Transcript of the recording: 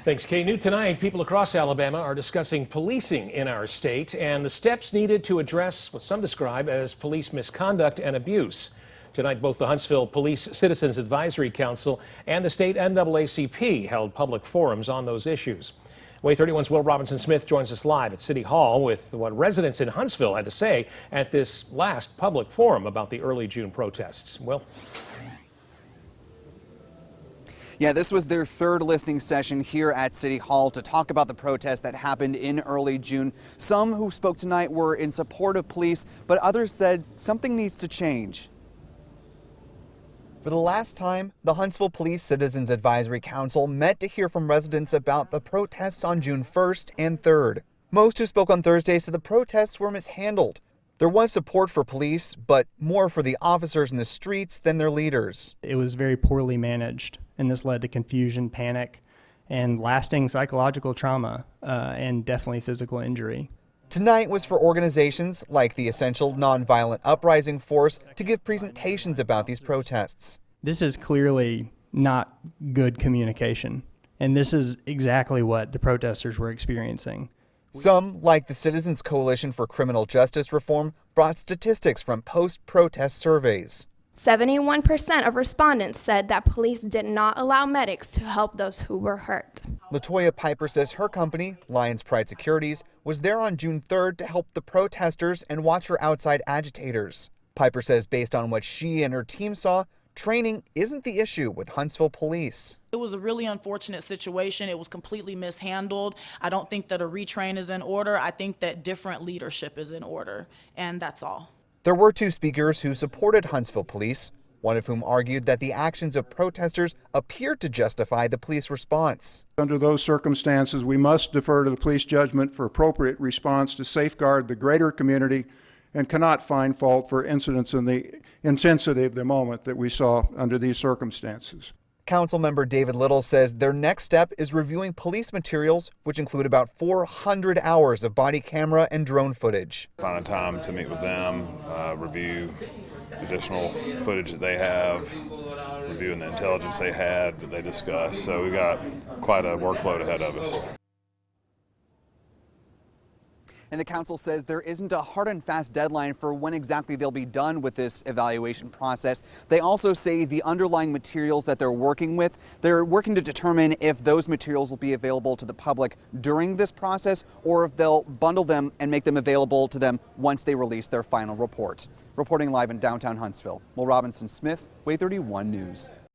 Thanks, Kay. New tonight, people across Alabama are discussing policing in our state and the steps needed to address what some describe as police misconduct and abuse. Tonight, both the Huntsville Police Citizens Advisory Council and the state NAACP held public forums on those issues. WAAY 31's Will Robinson-Smith joins us live at City Hall with what residents in Huntsville had to say at this last public forum about the early June protests. Will? Yeah, this was their third listening session here at City Hall to talk about the protest that happened in early June. Some who spoke tonight were in support of police, but others said something needs to change. For the last time, the Huntsville Police Citizens Advisory Council met to hear from residents about the protests on June 1st and 3rd. Most who spoke on Thursday said the protests were mishandled. There was support for police, but more for the officers in the streets than their leaders. It was very poorly managed, and this led to confusion, panic, and lasting psychological trauma, and definitely physical injury. Tonight was for organizations like the Essential Nonviolent Uprising Force to give presentations about these protests. This is clearly not good communication, and this is exactly what the protesters were experiencing. Some, like the Citizens Coalition for Criminal Justice Reform, brought statistics from post-protest surveys. 71% of respondents said that police did not allow medics to help those who were hurt. LaToya Piper says her company, Lions Pride Securities, was there on June 3rd to help the protesters and watch for outside agitators. Piper says based on what she and her team saw, training isn't the issue with Huntsville police. It was a really unfortunate situation. It was completely mishandled. I don't think that a retrain is in order. I think that different leadership is in order, and that's all. There were two speakers who supported Huntsville police, one of whom argued that the actions of protesters appeared to justify the police response. Under those circumstances, we must defer to the police judgment for appropriate response to safeguard the greater community and cannot find fault for incidents in the intensity of the moment that we saw under these circumstances. Councilmember David Little says their next step is reviewing police materials, which include about 400 hours of body camera and drone footage. Find a time to meet with them, review additional footage that they have, reviewing the intelligence they had that they discussed. So we've got quite a workload ahead of us. And the council says there isn't a hard and fast deadline for when exactly they'll be done with this evaluation process. They also say the underlying materials that they're working with, they're working to determine if those materials will be available to the public during this process or if they'll bundle them and make them available to them once they release their final report. Reporting live in downtown Huntsville, Will Robinson-Smith, WAAY 31 News.